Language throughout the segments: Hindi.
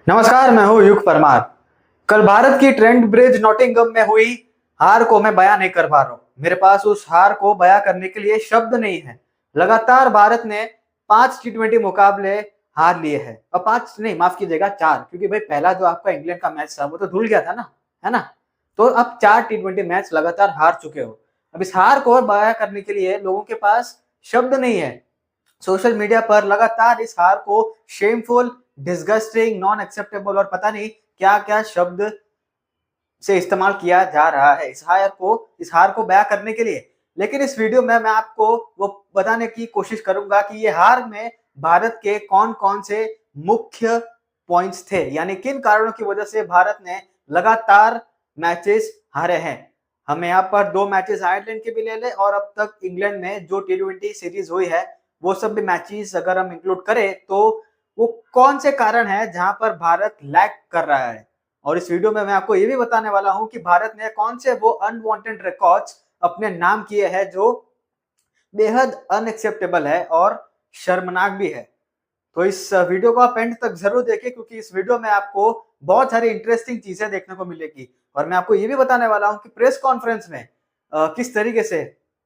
नमस्कार, मैं हूँ युग परमार। कल भारत की ट्रेंट ब्रिज नॉटिंघम में हुई हार को मैं बयां नहीं कर पा रहा हूँ। मेरे पास उस हार को बयां करने के लिए शब्द नहीं है। लगातार भारत ने 5 T20 मुकाबले हार लिए हैं और 5 नहीं, माफ कीजिएगा 4, क्योंकि भाई पहला जो आपका इंग्लैंड का मैच था वो तो धुल गया था ना, है ना। तो अब 4 T20 मैच लगातार हार चुके हो। अब इस हार को बयां करने के लिए लोगों के पास शब्द नहीं है। सोशल मीडिया पर लगातार इस हार को शेमफुल, डिस्गस्टिंग, नॉन एक्सेप्टेबल और पता नहीं क्या क्या शब्द से इस्तेमाल किया जा रहा है इस हार को बयां करने के लिए। लेकिन इस वीडियो में मैं आपको वो बताने की कोशिश करूंगा कि ये हार में भारत के कौन कौन से मुख्य पॉइंट्स थे, यानी किन कारणों की वजह से भारत ने लगातार मैचेस हारे हैं। हम यहाँ पर 2 मैचेस आयरलैंड के भी ले ले और अब तक इंग्लैंड में जो T20 सीरीज हुई है वो सब भी मैचेस अगर हम इंक्लूड करें तो वो कौन से कारण है जहां पर भारत लैग कर रहा है। और इस वीडियो में मैं आपको ये भी बताने वाला हूं कि भारत ने कौन से वो अनवांटेड रिकॉर्ड्स अपने नाम किए हैं जो बेहद अनएक्सेप्टेबल है और शर्मनाक भी है। तो इस वीडियो को आप एंड तक जरूर देखें, क्योंकि इस वीडियो में आपको बहुत सारी इंटरेस्टिंग चीजें देखने को मिलेगी। और मैं आपको ये भी बताने वाला हूं कि प्रेस कॉन्फ्रेंस में किस तरीके से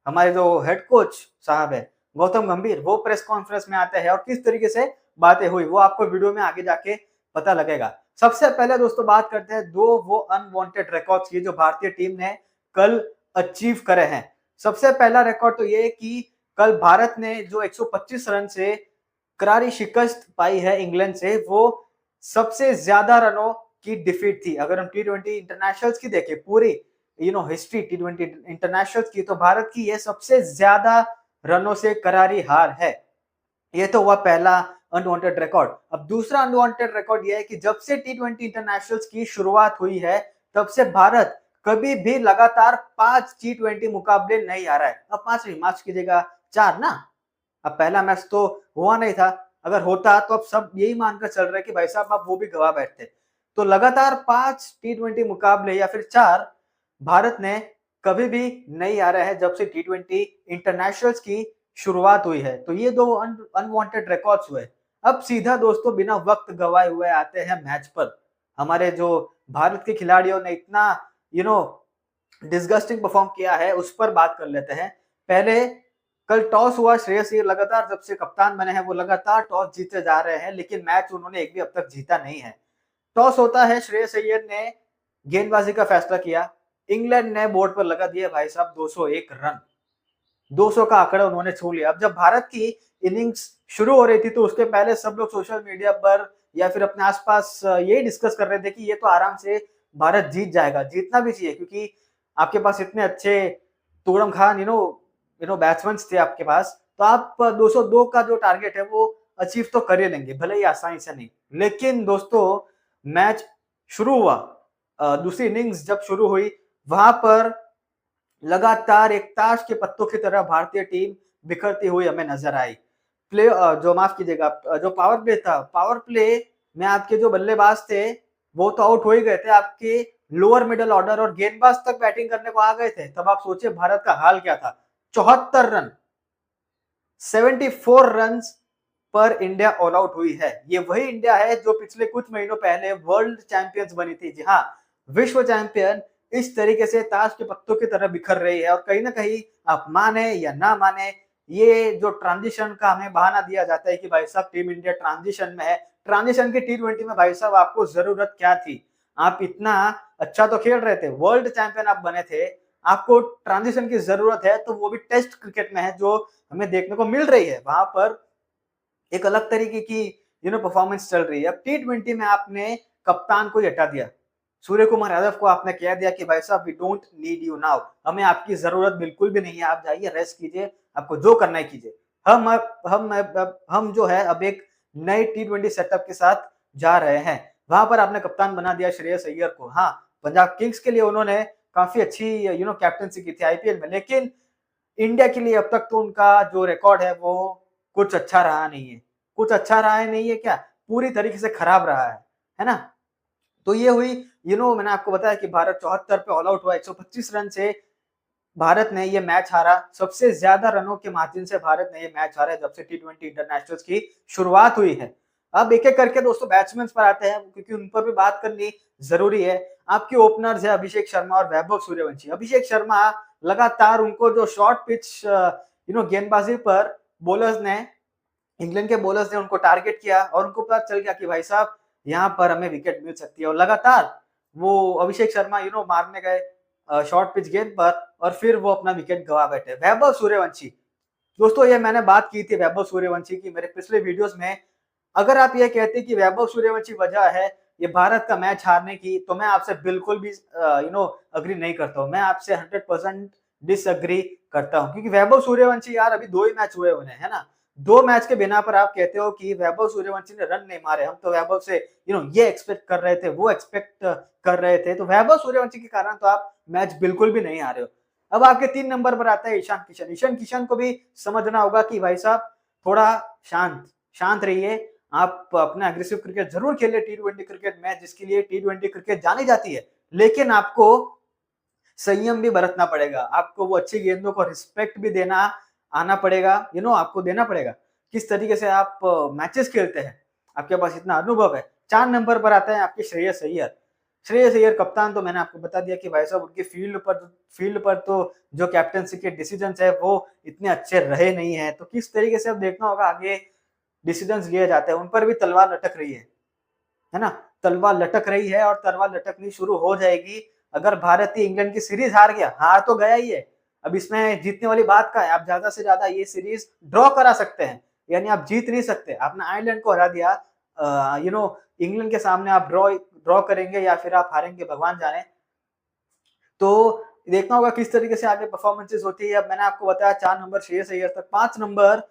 हमारे जो हेड कोच साहब है गौतम गंभीर, वो प्रेस कॉन्फ्रेंस में आते हैं और किस तरीके से बातें हुई वो आपको वीडियो में आगे जाके पता लगेगा। सबसे पहले दोस्तों बात करते हैं दो वो अनवांटेड रिकॉर्ड्स की जो भारतीय टीम ने कल अचीव करे हैं। सबसे पहला रिकॉर्ड तो ये कि कल भारत ने जो 125 रन से करारी शिकस्त पाई है इंग्लैंड से, वो सबसे ज्यादा रनों की डिफीट थी। अगर हम T20 इंटरनेशनल्स की देखें पूरी हिस्ट्री T20 इंटरनेशनल्स की, तो भारत की ये सबसे ज्यादा रनों से करारी हार है। ये तो हुआ पहला अनवांटेड रिकॉर्ड। अब दूसरा अनवांटेड रिकॉर्ड ये है कि जब से T20 इंटरनेशनल्स की शुरुआत हुई है तब से भारत कभी भी लगातार 5 T20 मुकाबले नहीं हारा है। अब 5 नहीं, माफ कीजिएगा 4 ना। अब पहला मैच तो हुआ नहीं था, अगर होता तो अब सब यही मानकर चल रहे कि भाई साहब आप वो भी गवा बैठते। तो लगातार 5 T20 मुकाबले या फिर 4 भारत ने कभी भी नहीं हारा है जब से T20 इंटरनेशनल्स की शुरुआत हुई है। तो ये दो अनवांटेड रिकॉर्ड्स हुए। अब सीधा दोस्तों बिना वक्त गवाए हुए आते हैं मैच पर। हमारे जो भारत के खिलाड़ियों ने इतना यू नो डिस्गस्टिंग परफॉर्म किया है उस पर बात कर लेते हैं। पहले कल टॉस हुआ, श्रेयस अय्यर लगातार जब से कप्तान बने हैं वो लगातार टॉस जीते जा रहे हैं, लेकिन मैच उन्होंने एक भी अब तक जीता नहीं है। टॉस होता है, श्रेयस अय्यर ने गेंदबाजी का फैसला किया। इंग्लैंड ने बोर्ड पर लगा दिया भाई साहब 201 रन, 200 का आंकड़ा उन्होंने छू लिया। अब जब भारत की इनिंग्स शुरू हो रही थी तो उसके पहले सब लोग सोशल मीडिया पर या फिर अपने आसपास यही डिस्कस कर रहे थे कि ये तो आराम से भारत जीत जाएगा, जीतना भी चाहिए, क्योंकि आपके पास इतने अच्छे तोड़म खान बैट्समैन थे आपके पास, तो आप 202 का जो टारगेट है वो अचीव तो कर ही लेंगे, भले ही आसानी से नहीं। लेकिन दोस्तों मैच शुरू हुआ, दूसरी इनिंग्स जब शुरू हुई वहां पर लगातार एक ताश के पत्तों की तरह भारतीय टीम बिखरती हुई हमें नजर आई। जो माफ कीजिएगा, जो पावर प्ले था, पावर प्ले में आपके जो बल्लेबाज थे वो तो आउट हो ही गए थे, आपके लोअर मिडल ऑर्डर और गेंदबाज तक बैटिंग करने को आ गए थे। तब आप सोचिए भारत का हाल क्या था। 74 रन, 74 रन पर इंडिया ऑल आउट हुई है। ये वही इंडिया है जो पिछले कुछ महीनों पहले वर्ल्ड चैंपियंस बनी थी। जी हाँ, विश्व चैंपियन इस तरीके से ताश के पत्तों की तरह बिखर रही है। और कहीं ना कहीं आप माने या ना माने, ये जो ट्रांजिशन का हमें बहाना दिया जाता है कि भाई साहब टीम इंडिया ट्रांजिशन में है, ट्रांजिशन की T20 में भाई साहब आपको जरूरत क्या थी? आप इतना अच्छा तो खेल रहे थे, वर्ल्ड चैंपियन आप बने थे, आपको ट्रांजिशन की जरूरत है तो वो भी टेस्ट क्रिकेट में है जो हमें देखने को मिल रही है। वहां पर एक अलग तरीके की परफॉर्मेंस चल रही है। अब T20 में आपने कप्तान को ही हटा दिया, सूर्य कुमार यादव को आपने कह दिया कि भाई साहब we don't need you now, हमें आपकी जरूरत बिल्कुल भी नहीं है, आप जाइए रेस्ट कीजिए, आपको जो करना है कीजिए। हम जो है अब एक नए T20 सेटअप के साथ जा रहे हैं। वहां पर आपने कप्तान बना दिया श्रेयस अय्यर को। हाँ, पंजाब किंग्स के लिए उन्होंने काफी अच्छी कैप्टनसी की थी आईपीएल में, लेकिन इंडिया के लिए अब तक तो उनका जो रिकॉर्ड है वो कुछ अच्छा रहा नहीं है। कुछ अच्छा रहा है नहीं है क्या, पूरी तरीके से खराब रहा है ना। तो ये हुई, मैंने आपको बताया कि भारत 74 पे ऑल आउट हुआ, 125 रन से भारत ने ये मैच हारा। सबसे ज्यादा रनों के मार्जिन से भारत ने ये मैच हारा जब से T20 इंटरनेशनल्स की शुरुआत हुई है। अब एक-एक करके दोस्तों बैट्समैन पर आते हैं क्योंकि उन पर भी बात करनी ज़रूरी है। आपके ओपनर्स है अभिषेक शर्मा और वैभव सूर्यवंशी। अभिषेक शर्मा लगातार उनको जो शॉर्ट पिच गेंदबाजी पर बॉलर्स ने इंग्लैंड के बॉलर्स ने उनको टारगेट किया और उनको पता चल गया कि भाई साहब यहाँ पर हमें विकेट मिल सकती है और लगातार वो अभिषेक शर्मा मारने गए शॉर्ट पिच गेंद पर और फिर वो अपना विकेट गवा बैठे। वैभव सूर्यवंशी दोस्तों, ये मैंने बात की थी वैभव सूर्यवंशी की मेरे पिछले वीडियोस में। अगर आप ये कहते कि वैभव सूर्यवंशी वजह है ये भारत का मैच हारने की, तो मैं आपसे बिल्कुल भी अग्री नहीं करता हूँ। मैं आपसे 100% डिसएग्री करता हूँ क्योंकि वैभव सूर्यवंशी यार अभी 2 ही मैच हुए उन्हें, है ना? 2 मैच के बिना पर आप कहते हो कि वैभव सूर्यवंशी ने रन नहीं मारे। हम तो वैभव से ये एक्सपेक्ट कर रहे थे, वो एक्सपेक्ट कर रहे थे। तो वैभव सूर्यवंशी के कारण तो आप मैच बिल्कुल भी नहीं हारे हो। अब आपके 3 नंबर पर आता है ईशान किशन। ईशान किशन को भी समझना होगा कि भाई साहब थोड़ा शांत रहिए। आप अपना एग्रेसिव क्रिकेट जरूर खेलिए टी20 क्रिकेट में, जिसके लिए टी20 क्रिकेट जानी जाती है, लेकिन आपको संयम भी बरतना पड़ेगा। आपको वो अच्छी गेंदों को रिस्पेक्ट भी देना आना पड़ेगा, आपको देना पड़ेगा। किस तरीके से आप मैचेस खेलते हैं, आपके पास इतना अनुभव है। 4 नंबर पर आता है आपके श्रेयस अय्यर। श्रेयस अय्यर कप्तान, तो मैंने आपको बता दिया कि भाई साहब उनकी फील्ड पर तो जो कैप्टनसी के डिसीजंस है वो इतने अच्छे रहे नहीं है। तो किस तरीके से अब देखना होगा आगे डिसीजंस लिए जाते हैं, उन पर भी तलवार लटक रही है ना? तलवार लटक रही है और तलवार लटकनी शुरू हो जाएगी अगर भारत इंग्लैंड की सीरीज हार गया। हार तो गया ही है, अब इसमें जीतने वाली बात का है। आप ज्यादा से ज्यादा ये सीरीज ड्रॉ करा सकते हैं, यानी आप जीत नहीं सकते। आपने आयरलैंड को हरा दिया, इंग्लैंड के सामने आप ड्रॉ करेंगे या फिर आप हारेंगे, भगवान जाने। तो देखना होगा किस तरीके से आगे परफॉर्मेंसेस होती है। अब मैंने आपको बताया 4 नंबर श्रेयस अय्यर तक, 5 नंबर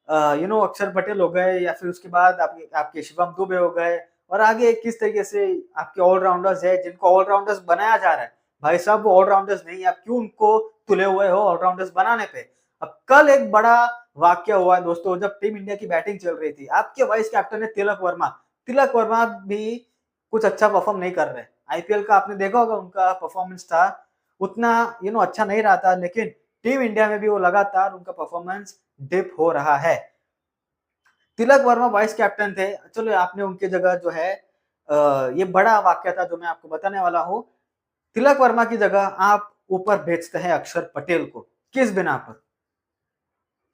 अक्षर पटेल हो गए या फिर उसके बाद आपके शिवम दुबे हो गए और आगे किस तरीके से आपके ऑलराउंडर्स है जिनको ऑलराउंडर्स बनाया जा रहा है। भाई साहब वो ऑलराउंडर्स नहीं है, आप क्यों उनको तुले हुए हो ऑलराउंडर्स बनाने पे। अब कल एक बड़ा वाक्य हुआ है दोस्तों, जब टीम इंडिया की बैटिंग चल रही थी, आपके वाइस कैप्टन है तिलक वर्मा भी कुछ अच्छा परफॉर्म नहीं कर रहे। आईपीएल का आपने देखा होगा उनका परफॉर्मेंस था उतना अच्छा नहीं रहा था, लेकिन टीम इंडिया में भी वो लगातार उनका परफॉर्मेंस डिप हो रहा है। तिलक वर्मा वाइस कैप्टन थे, चलो आपने उनकी जगह जो है ये बड़ा वाक्य था जो मैं आपको बताने वाला हूँ। तिलक वर्मा की जगह आप ऊपर भेजते हैं अक्षर पटेल को, किस बिना पर?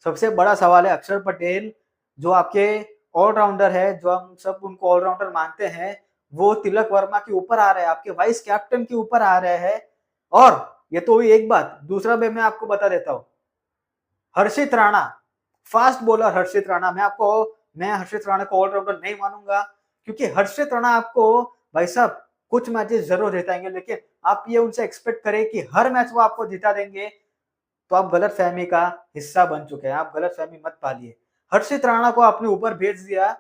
सबसे बड़ा सवाल है, अक्षर पटेल जो आपके ऑलराउंडर है, जो हम सब उनको ऑलराउंडर मानते हैं, वो तिलक वर्मा के ऊपर आ रहे हैं, आपके वाइस कैप्टन के ऊपर आ रहे हैं। और ये तो हुई एक बात, दूसरा भी मैं आपको बता देता हूँ। हर्षित राणा, फास्ट बॉलर हर्षित राणा, मैं हर्षित राणा को ऑलराउंडर नहीं मानूंगा क्योंकि हर्षित राणा आपको भाई साहब कुछ मैचेस जरूर जिताएंगे, लेकिन आप ये उनसे एक्सपेक्ट करें कि हर मैच वो आपको जिता देंगे, तो आप गलतफहमी का हिस्सा बन चुके हैं। आप गलतफहमी मत पालिए। हर्षित राणा को आपने ऊपर भेज दिया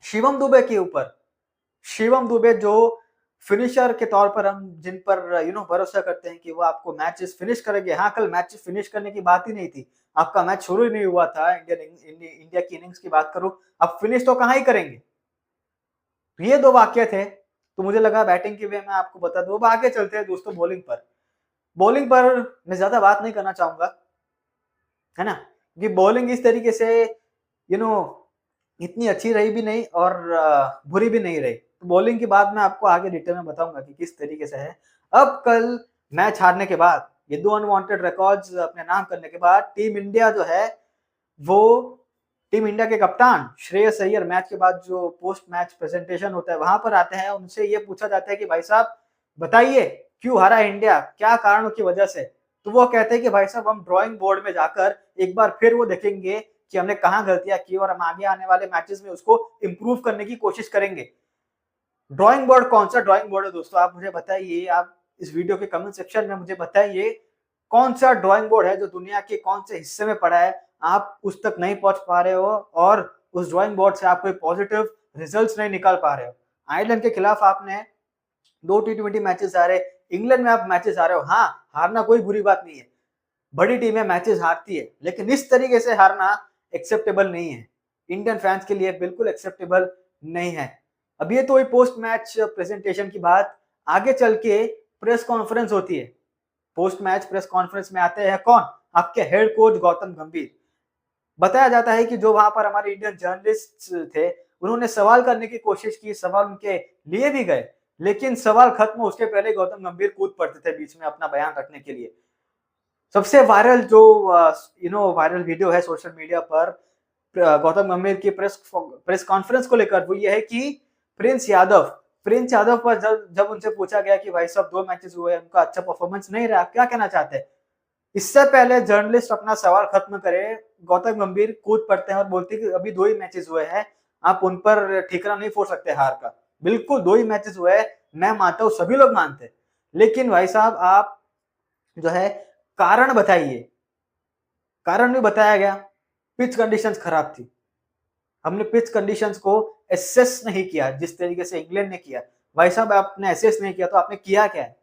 शिवम दुबे के ऊपर। शिवम दुबे जो फिनिशर के तौर पर हम जिन पर भरोसा करते हैं कि वो आपको मैचेस फिनिश करेंगे। हाँ, कल मैच फिनिश करने की बात ही नहीं थी, आपका मैच शुरू ही नहीं हुआ था। इंडिया की इनिंग्स की बात करूं, अब फिनिश तो कहां ही करेंगे। तो ये 2 वाक्य थे, तो मुझे लगा बैटिंग की वे मैं आपको बता दूं। अब आगे चलते हैं दोस्तों बॉलिंग पर। बॉलिंग पर मैं ज्यादा बात नहीं करना चाहूंगा, है ना? कि बॉलिंग इस तरीके से यू नो इतनी अच्छी रही भी नहीं और बुरी भी नहीं रही। तो बॉलिंग की बात मैं आपको आगे डिटेल में बताऊंगा कि किस तरीके से है। अब कल मैच हारने के बाद, ये 2 अनवांटेड रिकॉर्ड्स अपने नाम करने के बाद, टीम इंडिया जो है वो टीम इंडिया के कप्तान श्रेयस अय्यर मैच के बाद जो पोस्ट मैच प्रेजेंटेशन होता है वहां पर आते हैं। उनसे ये पूछा जाता है कि भाई साहब बताइए क्यों हारा इंडिया, क्या कारणों की वजह से? तो वो कहते हैं कि भाई साहब हम ड्राइंग बोर्ड में जाकर एक बार फिर वो देखेंगे कि हमने कहां गलतियां की और हम आगे आने वाले मैचेस में उसको इंप्रूव करने की कोशिश करेंगे। ड्राइंग बोर्ड कौन सा ड्राइंग बोर्ड है दोस्तों, आप मुझे बताइए। आप इस वीडियो के कमेंट सेक्शन में मुझे बताइए कौन सा ड्राइंग बोर्ड है जो दुनिया के कौन से हिस्से में पड़ा है, आप उस तक नहीं पहुंच पा रहे हो और उस ड्राइंग बोर्ड से आप कोई पॉजिटिव रिजल्ट्स नहीं निकाल पा रहे हो। आयरलैंड के खिलाफ आपने 2 टी20 मैचेस हारे, इंग्लैंड में आप मैचेस हारे हो। हाँ, हारना कोई बुरी बात नहीं है, बड़ी टीमें मैचेस हारती है, लेकिन इस तरीके से हारना एक्सेप्टेबल नहीं है। इंडियन फैंस के लिए बिल्कुल एक्सेप्टेबल नहीं है। अब ये तो हुई पोस्ट मैच प्रेजेंटेशन की बात। आगे चल के प्रेस कॉन्फ्रेंस होती है। पोस्ट मैच प्रेस कॉन्फ्रेंस में आते हैं कौन? आपके हेड कोच गौतम गंभीर। बताया जाता है कि जो वहां पर हमारे इंडियन जर्नलिस्ट थे उन्होंने सवाल करने की कोशिश की, सवाल उनके लिए भी गए, लेकिन सवाल खत्म हो उसके पहले गौतम गंभीर कूद पड़ते थे बीच में अपना बयान रखने के लिए। सबसे वायरल जो वायरल वीडियो है सोशल मीडिया पर गौतम गंभीर की प्रेस कॉन्फ्रेंस को लेकर, वो ये है कि प्रिंस यादव पर जब जब उनसे पूछा गया कि भाई साहब 2 मैचेस हुए, उनका अच्छा परफॉर्मेंस नहीं रहा, क्या कहना चाहते हैं? इससे पहले जर्नलिस्ट अपना सवाल खत्म करे, गौतम गंभीर कूद पड़ते हैं और बोलते हैं कि अभी 2 ही मैचेस हुए हैं, आप उन पर ठिकरा नहीं फोड़ सकते हार का। बिल्कुल 2 ही मैचेस हुए हैं, मैं मानता हूँ, सभी लोग मानते हैं। लेकिन भाई साहब आप जो है कारण बताइए। कारण भी बताया गया, पिच कंडीशंस खराब थी। हमने पिच कंडीशंस को एसेस नहीं किया जिस तरीके से इंग्लैंड ने किया। भाई साहब आपने एसेस नहीं किया तो आपने किया क्या है?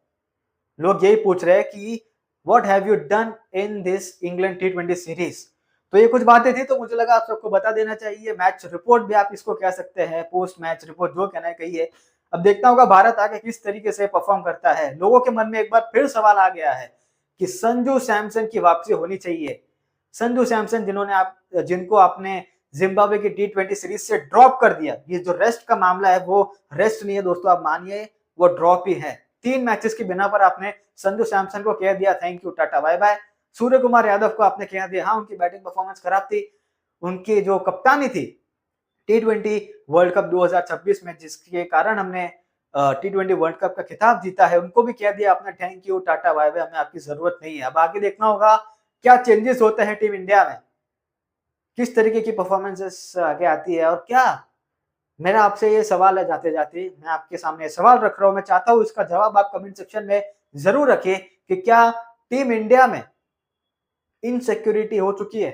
लोग यही पूछ रहे हैं कि what have you done in this England T20 series. तो ये कुछ बातें थी, तो मुझे लगा आप सबको बता देना चाहिए। मैच रिपोर्ट भी आप इसको कह सकते हैं, पोस्ट मैच रिपोर्ट, जो कहना है कहिए। अब देखना होगा भारत आगे किस तरीके से परफॉर्म करता है। लोगों के मन में एक बार फिर सवाल आ गया है कि संजू सैमसन की वापसी होनी चाहिए। संजू सैमसन जिनको आपने जिम्बाब्वे की टी20 सीरीज से ड्रॉप कर दिया। ये जो रेस्ट का मामला है वो रेस्ट नहीं है दोस्तों, आप मानिए वो ड्रॉप ही है। 3 मैचेस की बिना पर आपने संजू सैमसन को कह दिया thank you tata bye bye. Surya Kumar Yadav को आपने कह दिया, हाँ उनकी बैटिंग परफॉर्मेंस खराब थी, उनकी जो कप्तानी थी टी20 वर्ल्ड कप 2026 में जिसके कारण हमने टी20 वर्ल्ड कप का खिताब जीता है, उनको भी कह दिया आपने thank you tata bye bye, हमें आपकी जरूरत नहीं है। अब आगे देखना होगा क्या चेंजेस होते हैं टीम इंडिया में, किस तरीके की परफॉर्मेंसेस आगे आती है। और क्या मेरा आपसे ये सवाल है, जाते जाते मैं आपके सामने सवाल रख रहा हूं, मैं चाहता हूं इसका जवाब आप कमेंट सेक्शन में जरूर रखिए कि क्या टीम इंडिया में इनसिक्योरिटी हो चुकी है?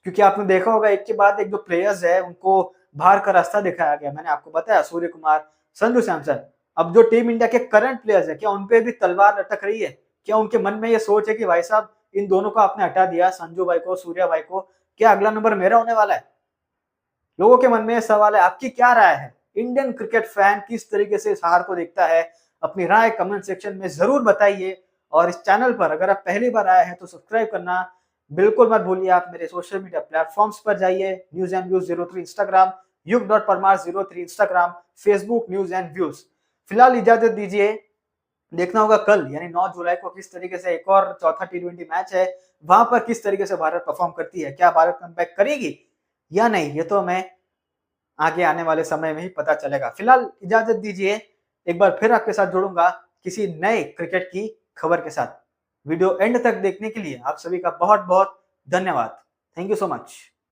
क्योंकि आपने देखा होगा एक के बाद एक जो प्लेयर्स है उनको बाहर का रास्ता दिखाया गया। मैंने आपको बताया सूर्य कुमार, संजू सैमसन। अब जो टीम इंडिया के करंट प्लेयर्स है, क्या उनपे भी तलवार लटक रही है? क्या उनके मन में ये सोच है कि भाई साहब इन दोनों को आपने हटा दिया, संजू भाई को, सूर्या भाई को, क्या अगला नंबर मेरा होने वाला है? लोगों के मन में सवाल है, आपकी क्या राय है? इंडियन क्रिकेट फैन किस तरीके से इस हार को देखता है? अपनी राय कमेंट सेक्शन में जरूर बताइए। और इस चैनल पर अगर आप पहली बार आए हैं तो सब्सक्राइब करना बिल्कुल मत भूलिए। आप मेरे सोशल मीडिया प्लेटफॉर्म्स पर जाइए, न्यूज एंड व्यूज 03 इंस्टाग्राम, युग.परमार03 Instagram, Facebook news and views. फिलहाल इजाजत दीजिए, देखना होगा कल यानी 9 जुलाई को किस तरीके से एक और चौथा टी20 मैच है, वहां पर किस तरीके से भारत परफॉर्म करती है। क्या भारत कमबैक करेगी या नहीं, ये तो हमें आगे आने वाले समय में ही पता चलेगा। फिलहाल इजाजत दीजिए, एक बार फिर आपके साथ जुड़ूंगा किसी नए क्रिकेट की खबर के साथ। वीडियो एंड तक देखने के लिए आप सभी का बहुत बहुत धन्यवाद। Thank you so much.